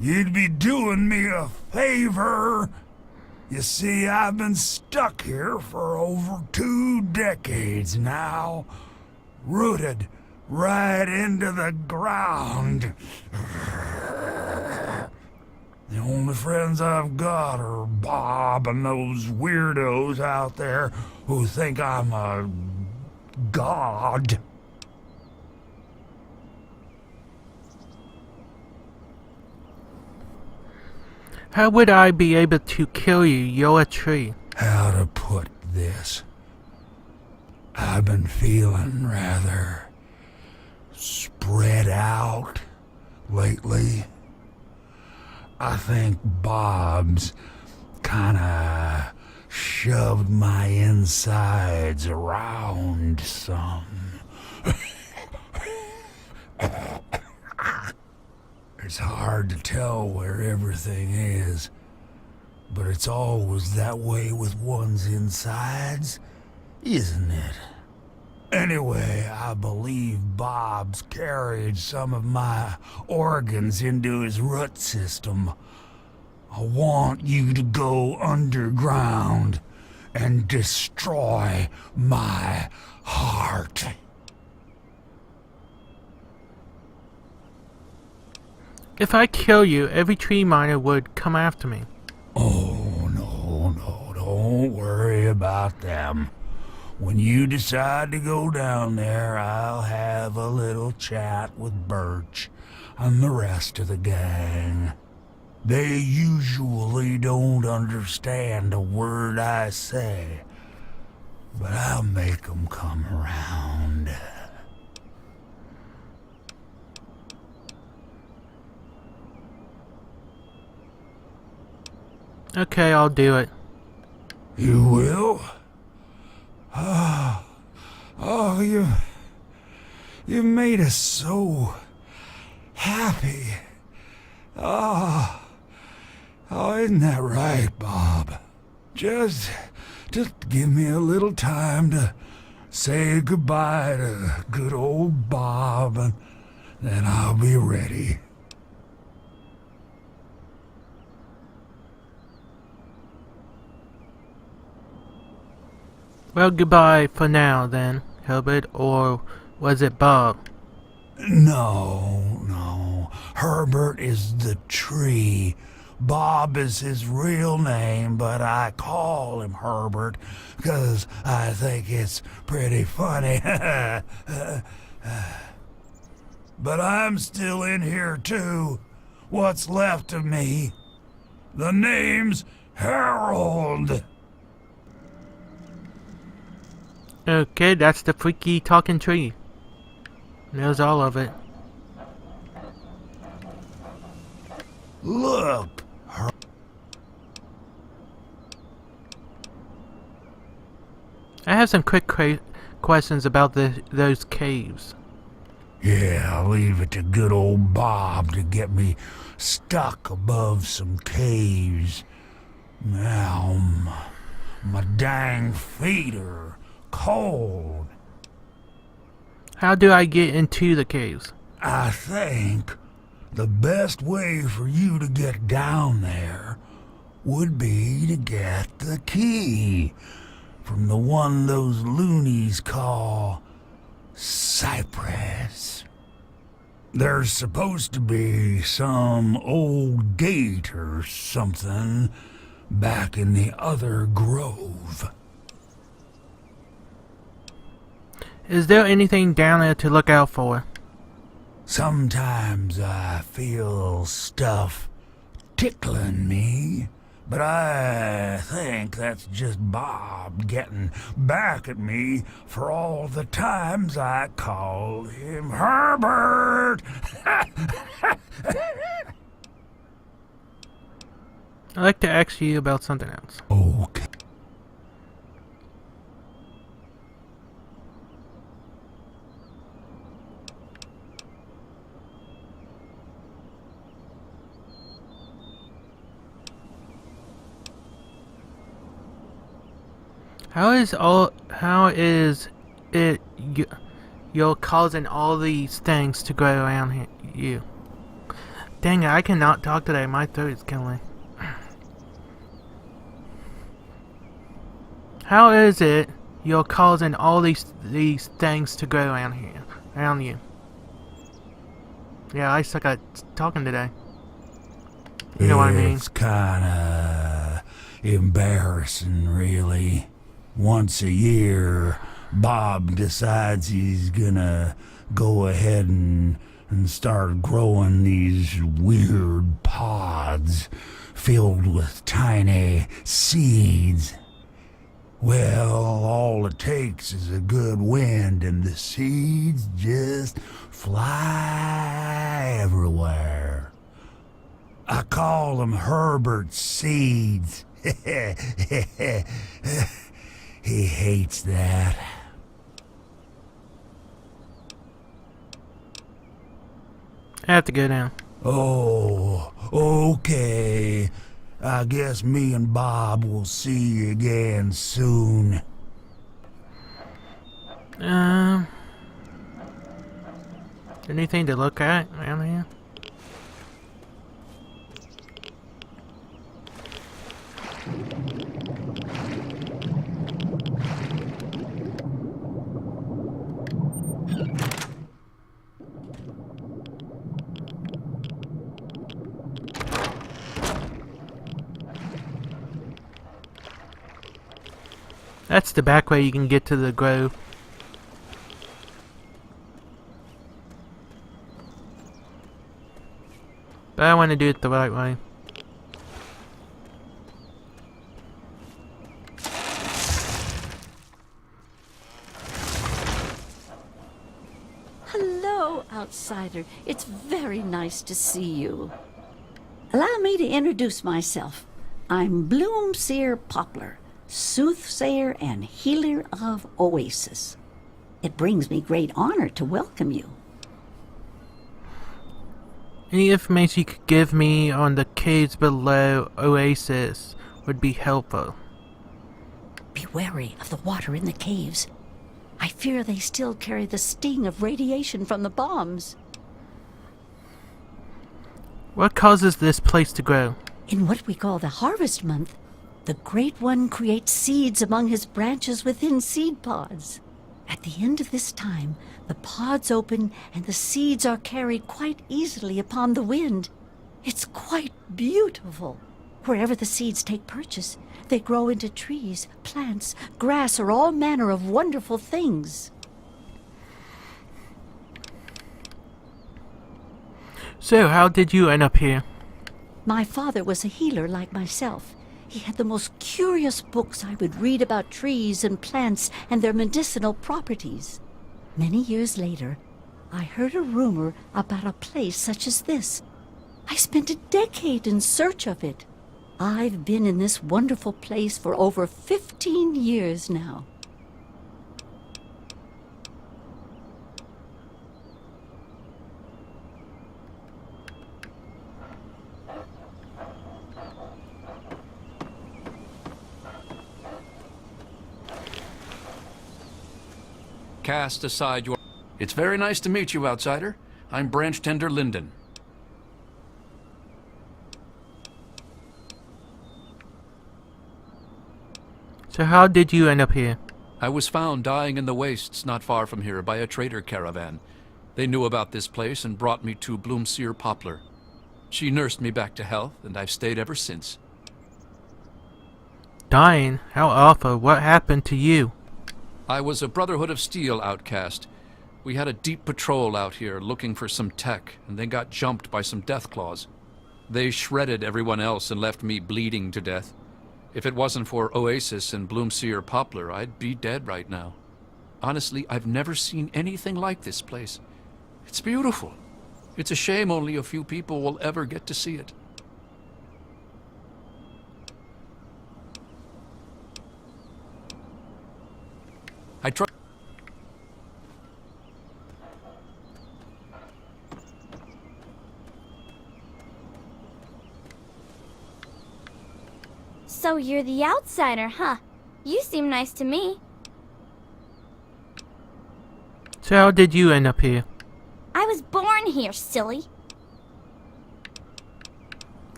you'd be doing me a favor. You see, I've been stuck here for over 2 decades now, rooted right into the ground. The only friends I've got are Bob and those weirdos out there who think I'm a god. How would I be able to kill you? You're a tree. How to put this? I've been feeling rather spread out lately. I think Bob's kinda shoved my insides around some. It's hard to tell where everything is, but it's always that way with one's insides, isn't it? Anyway, I believe Bob's carried some of my organs into his root system. I want you to go underground and destroy my heart. If I kill you, every tree miner would come after me. Oh, no, don't worry about them. When you decide to go down there, I'll have a little chat with Birch and the rest of the gang. They usually don't understand a word I say, but I'll make them come around. Okay, I'll do it. You will? Oh, you made us so happy. Oh, isn't that right, Bob? Just give me a little time to say goodbye to good old Bob, and then I'll be ready. Well, goodbye for now then, Herbert, or was it Bob? No. Herbert is the tree. Bob is his real name, but I call him Herbert because I think it's pretty funny. But I'm still in here too. What's left of me? The name's Harold. Okay, that's the freaky talking tree. Knows all of it. Look. I have some quick questions about those caves. Yeah, I'll leave it to good old Bob to get me stuck above some caves. Now, my dang feet are cold. How do I get into the caves? I think the best way for you to get down there would be to get the key from the one those loonies call Cypress. There's supposed to be some old gate or something back in the other grove. Is there anything down there to look out for? Sometimes I feel stuff tickling me, but I think that's just Bob getting back at me for all the times I called him Herbert. I'd like to ask you about something else. Okay. How is it you're causing all these things to grow around you? Dang it, I cannot talk today. My throat is killing. How is it you're causing all these things to grow around here, around you? Yeah, I suck at talking today. You know what I mean? It's kinda embarrassing, really. Once a year, Bob decides he's gonna go ahead and start growing these weird pods filled with tiny seeds. Well, all it takes is a good wind and the seeds just fly everywhere. I call them Herbert's seeds. He hates that. I have to go down. Oh, okay. I guess me and Bob will see you again soon. Anything to look at around here? That's the back way you can get to the grove. But I want to do it the right way. Hello, outsider. It's very nice to see you. Allow me to introduce myself. I'm Bloomseer Poplar, soothsayer and healer of Oasis. It brings me great honor to welcome you. Any information you could give me on the caves below Oasis would be helpful. Be wary of the water in the caves. I fear they still carry the sting of radiation from the bombs. What causes this place to grow? In what we call the harvest month, the Great One creates seeds among his branches within seed pods. At the end of this time, the pods open and the seeds are carried quite easily upon the wind. It's quite beautiful. Wherever the seeds take purchase, they grow into trees, plants, grass, or all manner of wonderful things. So, how did you end up here? My father was a healer like myself. He had the most curious books I would read about trees and plants and their medicinal properties. Many years later, I heard a rumor about a place such as this. I spent a decade in search of it. I've been in this wonderful place for over 15 years now. Cast aside your... It's very nice to meet you, outsider. I'm Branch Tender Linden. So how did you end up here? I was found dying in the wastes not far from here by a trader caravan. They knew about this place and brought me to Bloomseer Poplar. She nursed me back to health, and I've stayed ever since. Dying? How awful. What happened to you? I was a Brotherhood of Steel outcast. We had a deep patrol out here looking for some tech, and they got jumped by some Deathclaws. They shredded everyone else and left me bleeding to death. If it wasn't for Oasis and Bloomseer Poplar, I'd be dead right now. Honestly, I've never seen anything like this place. It's beautiful. It's a shame only a few people will ever get to see it. I try. So you're the outsider, huh? You seem nice to me. So how did you end up here? I was born here, silly.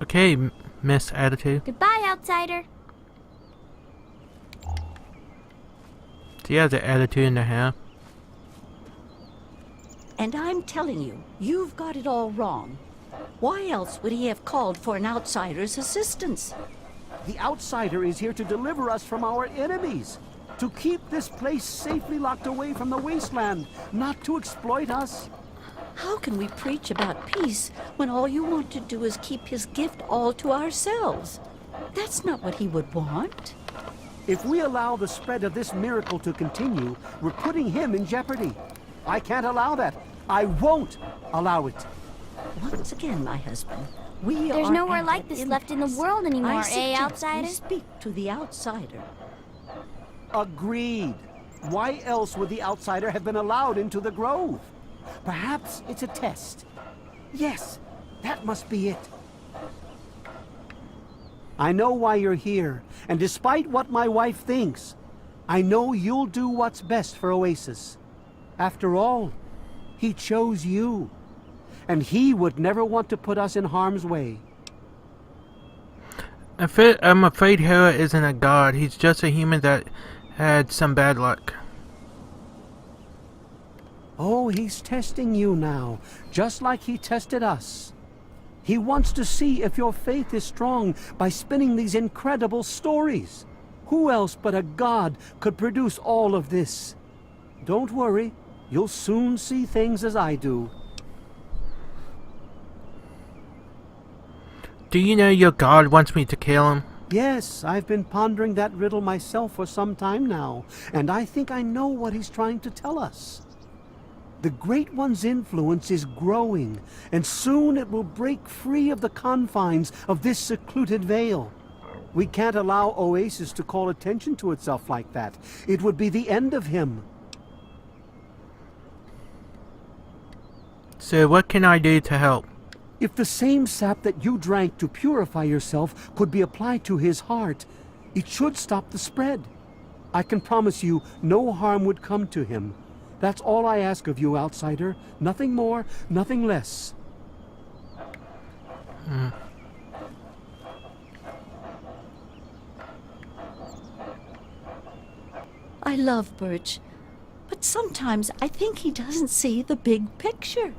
Okay, Miss Attitude. Goodbye, outsider. She has an attitude and a half. And I'm telling you, you've got it all wrong. Why else would he have called for an outsider's assistance? The outsider is here to deliver us from our enemies, to keep this place safely locked away from the wasteland, not to exploit us. How can we preach about peace when all you want to do is keep his gift all to ourselves? That's not what he would want. If we allow the spread of this miracle to continue, we're putting him in jeopardy. I can't allow that. I won't allow it. Once again, my husband, we There's are nowhere at like an this left in the impasse. world anymore, I eh, suggest outsider? we speak to the outsider. Agreed. Why else would the outsider have been allowed into the grove? Perhaps it's a test. Yes, that must be it. I know why you're here, and despite what my wife thinks, I know you'll do what's best for Oasis. After all, he chose you, and he would never want to put us in harm's way. I'm afraid Hera isn't a god. He's just a human that had some bad luck. Oh, he's testing you now, just like he tested us. He wants to see if your faith is strong by spinning these incredible stories. Who else but a god could produce all of this? Don't worry, you'll soon see things as I do. Do you know your god wants me to kill him? Yes, I've been pondering that riddle myself for some time now, and I think I know what he's trying to tell us. The Great One's influence is growing, and soon it will break free of the confines of this secluded vale. We can't allow Oasis to call attention to itself like that. It would be the end of him. So what can I do to help? If the same sap that you drank to purify yourself could be applied to his heart, it should stop the spread. I can promise you no harm would come to him. That's all I ask of you, outsider. Nothing more, nothing less. I love Birch, but sometimes I think he doesn't see the big picture.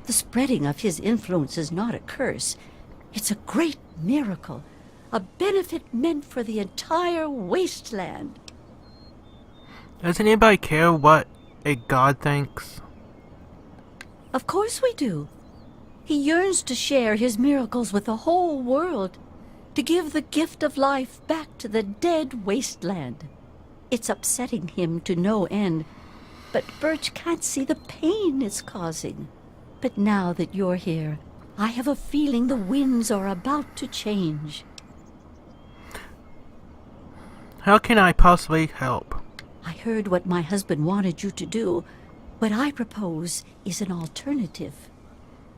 The spreading of his influence is not a curse. It's a great miracle, a benefit meant for the entire wasteland. Does anybody care what a god thinks? Of course we do. He yearns to share his miracles with the whole world, to give the gift of life back to the dead wasteland. It's upsetting him to no end, but Birch can't see the pain it's causing. But now that you're here, I have a feeling the winds are about to change. How can I possibly help? I heard what my husband wanted you to do. What I propose is an alternative.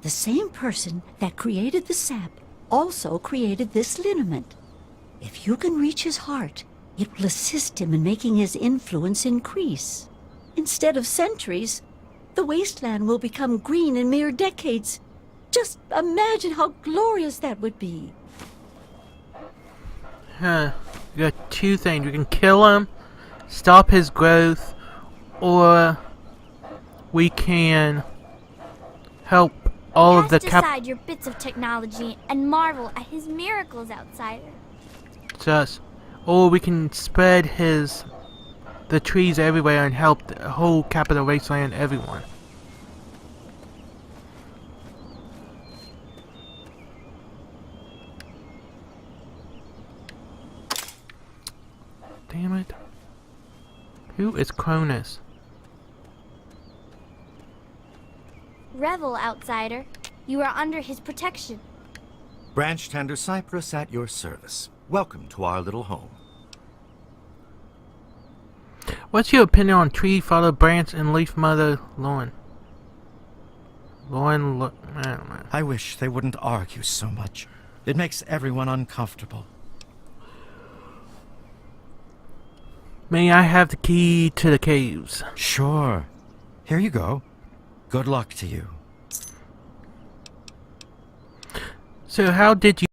The same person that created the sap also created this liniment. If you can reach his heart, it will assist him in making his influence increase. Instead of centuries, the wasteland will become green in mere decades. Just imagine how glorious that would be. You got two things. We can kill him, stop his growth, or we can help all of the Cast aside your bits of technology and marvel at his miracles, outsider. just, or we can spread the trees everywhere and help the whole capital wasteland, everyone. Damn it. Who is Cronus? Revel, outsider. You are under his protection. Branch Tender Cypress at your service. Welcome to our little home. What's your opinion on Tree Father Branch and Leaf Mother Lauren? I don't know. I wish they wouldn't argue so much. It makes everyone uncomfortable. May I have the key to the caves? Sure. Here you go. Good luck to you. So how did you